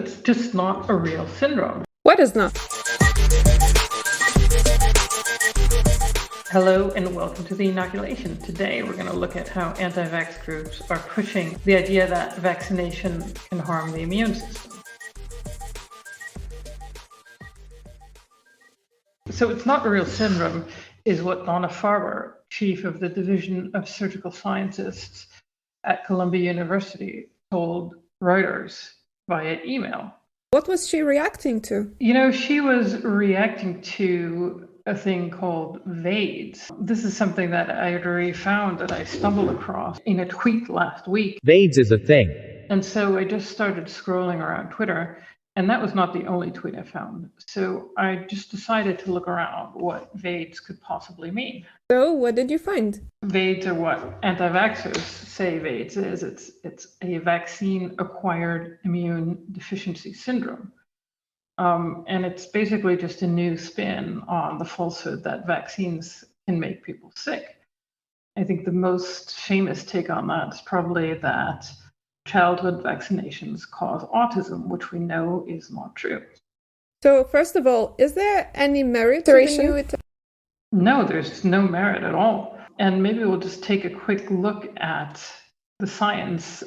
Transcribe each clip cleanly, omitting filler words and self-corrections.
it's just not a real syndrome. What is not? Hello and welcome to the inoculation. Today we're going to look at how anti-vax groups are pushing the idea that vaccination can harm the immune system. So it's not a real syndrome is what Donna Farber, chief of the Division of Surgical Scientists at Columbia University, told Reuters via email. What was she reacting to? She was reacting to a thing called VAIDS. This is something that I had already found that I stumbled across in a tweet last week. VAIDS is a thing. And so I just started scrolling around Twitter, and that was not the only tweet I found. So I just decided to look around what VAIDS could possibly mean. So what did you find? VAIDS are what anti-vaxxers say VAIDS is. It's a vaccine-acquired immune deficiency syndrome. And it's basically just a new spin on the falsehood that vaccines can make people sick. I think the most famous take on that is probably that childhood vaccinations cause autism, which we know is not true. So first of all, is there any merit to the new? No, there's no merit at all. And maybe we'll just take a quick look at the science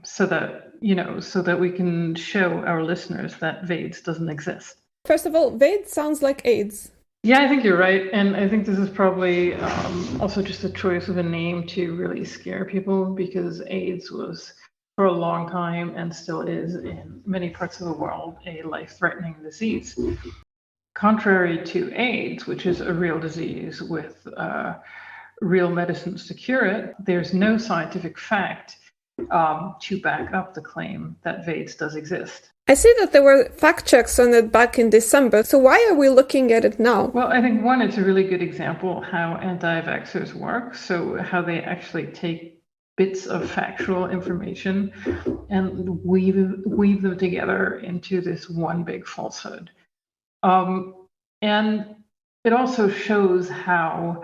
so that we can show our listeners that VAIDS doesn't exist. First of all, VAIDS sounds like AIDS. Yeah, I think you're right. And I think this is probably also just a choice of a name to really scare people, because AIDS was for a long time and still is in many parts of the world a life-threatening disease. Contrary to AIDS, which is a real disease with real medicines to cure it, there's no scientific fact to back up the claim that VAIDS does exist. I see that there were fact checks on it back in December, so why are we looking at it now? Well, I think one, it's a really good example of how anti-vaxxers work, so how they actually take bits of factual information and weave them together into this one big falsehood. And it also shows how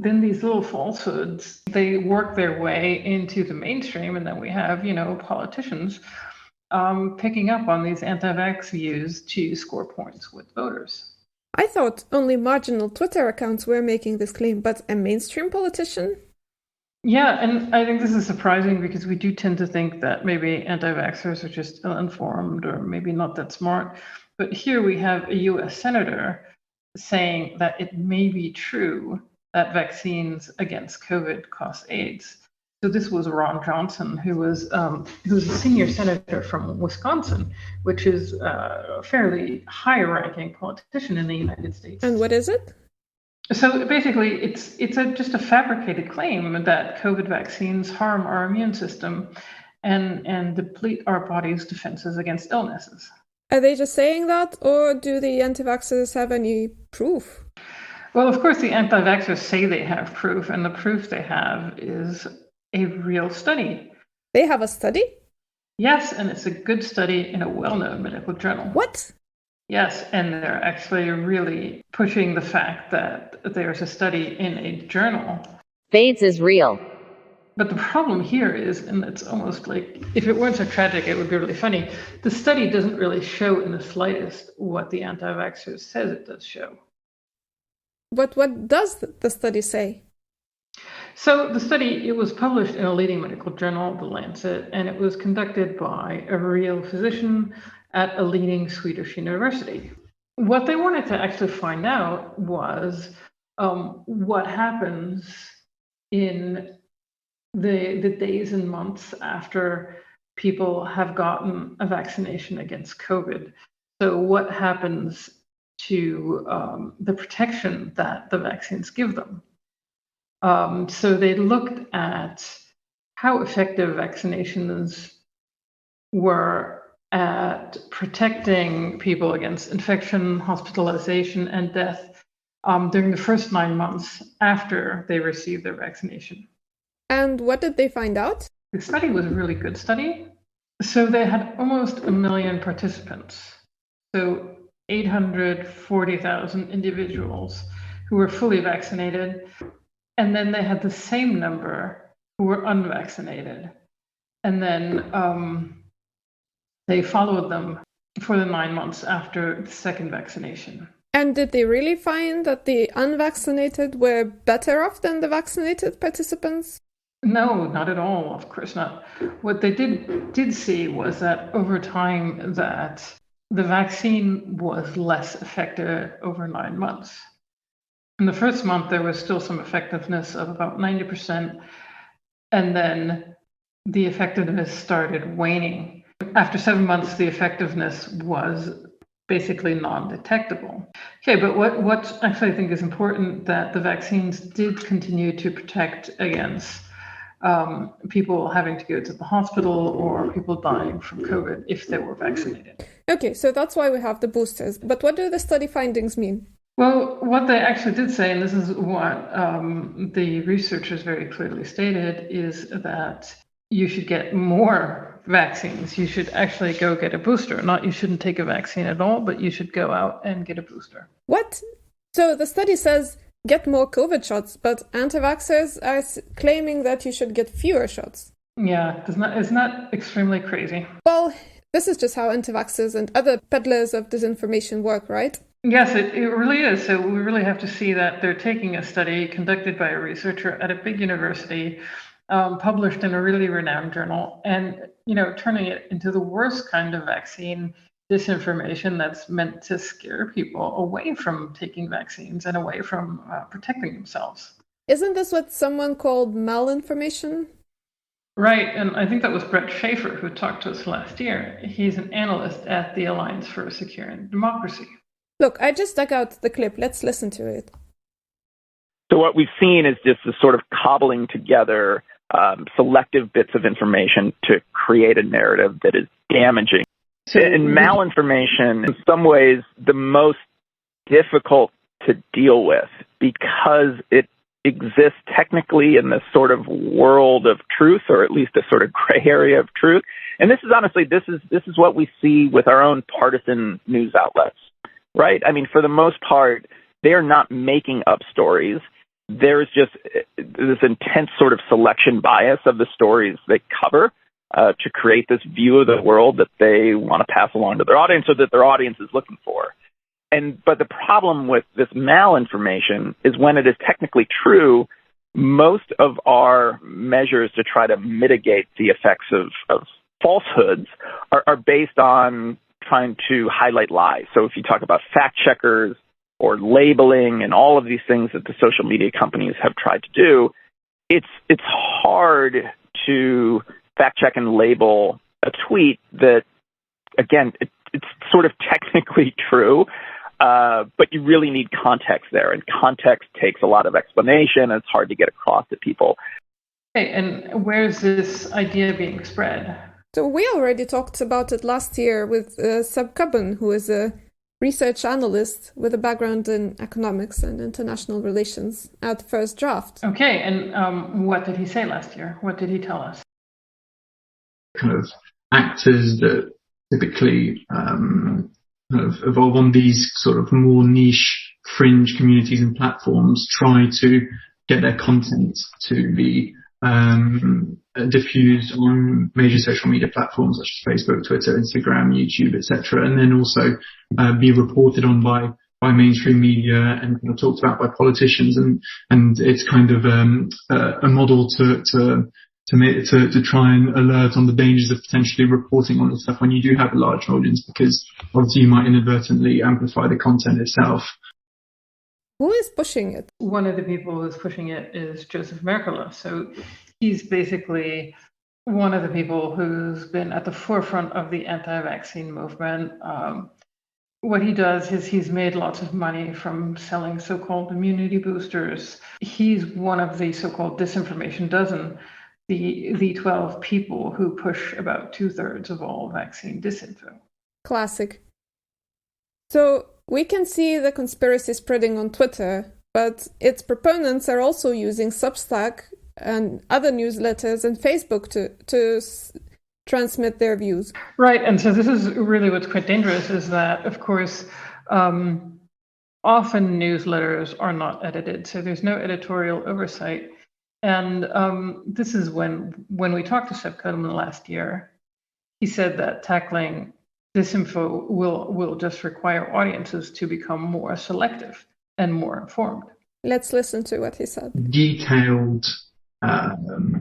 then these little falsehoods, they work their way into the mainstream, and then we have, politicians picking up on these anti-vax views to score points with voters. I thought only marginal Twitter accounts were making this claim, but a mainstream politician? Yeah, and I think this is surprising because we do tend to think that maybe anti-vaxxers are just ill-informed or maybe not that smart. But here we have a US senator saying that it may be true that vaccines against COVID cause AIDS. So this was Ron Johnson, who was a senior senator from Wisconsin, which is a fairly high-ranking politician in the United States. And what is it? So basically, it's just a fabricated claim that COVID vaccines harm our immune system and deplete our body's defenses against illnesses. Are they just saying that, or do the anti-vaxxers have any proof? Well, of course, the anti-vaxxers say they have proof, and the proof they have is a real study. They have a study? Yes, and it's a good study in a well-known medical journal. What? Yes, and they're actually really pushing the fact that there's a study in a journal. VAIDS is real. But the problem here is, and it's almost like, if it weren't so tragic, it would be really funny. The study doesn't really show in the slightest what the anti-vaxxers says it does show. But what does the study say? So the study, it was published in a leading medical journal, The Lancet, and it was conducted by a real physician at a leading Swedish university. What they wanted to actually find out was what happens in the days and months after people have gotten a vaccination against COVID. So what happens to the protection that the vaccines give them? So they looked at how effective vaccinations were at protecting people against infection, hospitalization, and death during the first 9 months after they received their vaccination. And what did they find out? The study was a really good study. So they had almost 1 million participants. So 840,000 individuals who were fully vaccinated. And then they had the same number who were unvaccinated. And then They followed them for the 9 months after the second vaccination. And did they really find that the unvaccinated were better off than the vaccinated participants? No, not at all. Of course not. What they did see was that over time that the vaccine was less effective over 9 months. In the first month, there was still some effectiveness of about 90%, and then the effectiveness started waning. After 7 months, the effectiveness was basically non-detectable. Okay, but what actually I think is important, that the vaccines did continue to protect against people having to go to the hospital or people dying from COVID if they were vaccinated. Okay, so that's why we have the boosters. But what do the study findings mean? Well, what they actually did say, and this is what the researchers very clearly stated, is that you should get more vaccines. You should actually go get a booster. Not you shouldn't take a vaccine at all, but you should go out and get a booster. What? So the study says get more COVID shots, but anti-vaxxers are claiming that you should get fewer shots. Yeah, it's not extremely crazy. Well, this is just how anti-vaxxers and other peddlers of disinformation work, right? Yes, it really is. So we really have to see that they're taking a study conducted by a researcher at a big university, published in a really renowned journal, and turning it into the worst kind of vaccine disinformation that's meant to scare people away from taking vaccines and away from protecting themselves. Isn't this what someone called malinformation? Right, and I think that was Brett Schaefer who talked to us last year. He's an analyst at the Alliance for a Secure Democracy. Look, I just dug out the clip. Let's listen to it. So what we've seen is just this sort of cobbling together selective bits of information to create a narrative that is damaging. And malinformation, in some ways, the most difficult to deal with because it exists technically in this sort of world of truth, or at least a sort of gray area of truth. And this is honestly, this is what we see with our own partisan news outlets, right? I mean, for the most part, they are not making up stories. There's just this intense sort of selection bias of the stories they cover to create this view of the world that they want to pass along to their audience, or that their audience is looking for. But the problem with this malinformation is when it is technically true, most of our measures to try to mitigate the effects of falsehoods are based on trying to highlight lies. So if you talk about fact checkers or labeling and all of these things that the social media companies have tried to do, it's hard to fact check and label a tweet that, again, it's sort of technically true, but you really need context there, and context takes a lot of explanation, and it's hard to get across to people. Okay, and where's this idea being spread? So we already talked about it last year with Seb Cubbon, who is a research analyst with a background in economics and international relations at First Draft. Okay, and what did he say last year? What did he tell us? Kind of actors that typically kind of evolve on these sort of more niche fringe communities and platforms try to get their content to be diffused on major social media platforms such as Facebook, Twitter, Instagram, YouTube, etc., and then also be reported on by mainstream media and kind of talked about by politicians, and it's kind of a model to try and alert on the dangers of potentially reporting on this stuff when you do have a large audience, because obviously you might inadvertently amplify the content itself. Who is pushing it? One of the people who's pushing it is Joseph Mercola. So he's basically one of the people who's been at the forefront of the anti-vaccine movement. What he does is he's made lots of money from selling so-called immunity boosters. He's one of the so-called disinformation dozen, the 12 people who push about 2/3 of all vaccine disinfo. Classic. So we can see the conspiracy spreading on Twitter, but its proponents are also using Substack and other newsletters and Facebook to transmit their views. Right, and so this is really what's quite dangerous, is that, of course, often newsletters are not edited, so there's no editorial oversight. And this is when we talked to Seb Cubbon last year, he said that tackling disinfo will just require audiences to become more selective and more informed. Let's listen to what he said. Detailed,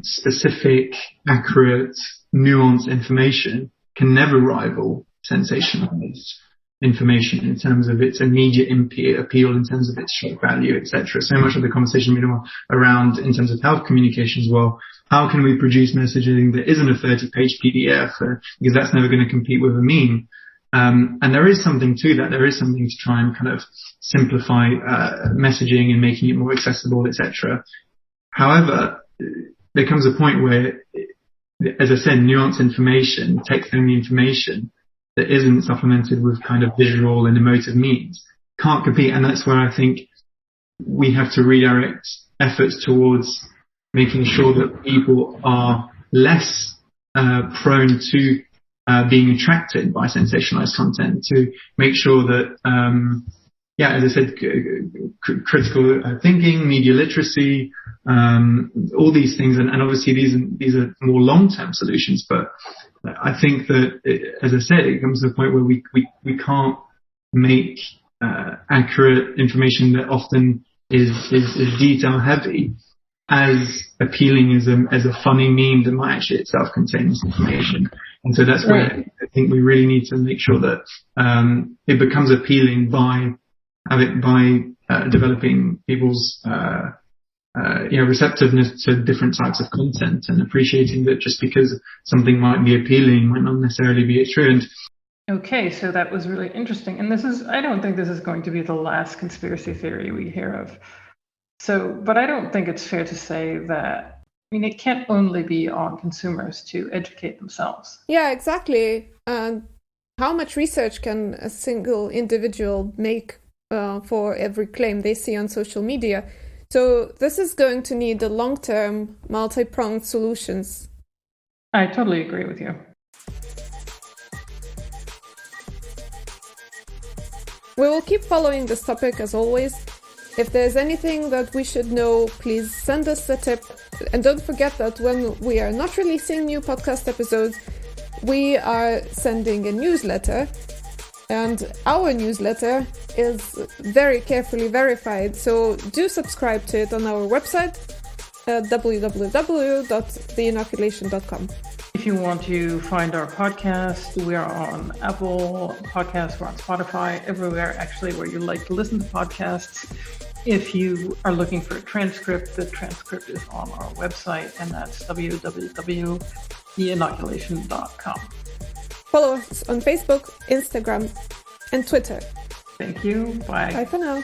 specific, accurate, nuanced information can never rival sensationalized information in terms of its immediate appeal, in terms of its shock value, etc. So much of the conversation around in terms of health communications, well, how can we produce messaging that isn't a 30-page PDF, because that's never going to compete with a meme. And there is something to that. There is something to try and kind of simplify messaging and making it more accessible, etc. However, there comes a point where, as I said, nuanced information, text-only information that isn't supplemented with kind of visual and emotive means can't compete. And that's where I think we have to redirect efforts towards making sure that people are less prone to being attracted by sensationalized content, to make sure that, as I said, critical thinking, media literacy, all these things, and obviously these are more long-term solutions, but I think that, as I said, it comes to a point where we can't make accurate information that often is detail heavy as appealing as a funny meme that might actually itself contain this information. And so that's where I think we really need to make sure that it becomes appealing by developing people's receptiveness to different types of content, and appreciating that just because something might be appealing might not necessarily be true. And okay, so that was really interesting. And I don't think this is going to be the last conspiracy theory we hear of. But I don't think it's fair to say that, it can't only be on consumers to educate themselves. Yeah, exactly. And how much research can a single individual make for every claim they see on social media? So this is going to need a long-term, multi-pronged solutions. I totally agree with you. We will keep following this topic as always. If there's anything that we should know, please send us a tip. And don't forget that when we are not releasing new podcast episodes, we are sending a newsletter. And our newsletter is very carefully verified, so do subscribe to it on our website at www.theinoculation.com. If you want to find our podcast, we are on Apple Podcasts, we're on Spotify, everywhere actually where you like to listen to podcasts. If you are looking for a transcript, the transcript is on our website, and that's www.theinoculation.com. Follow us on Facebook, Instagram, and Twitter. Thank you. Bye. Bye for now.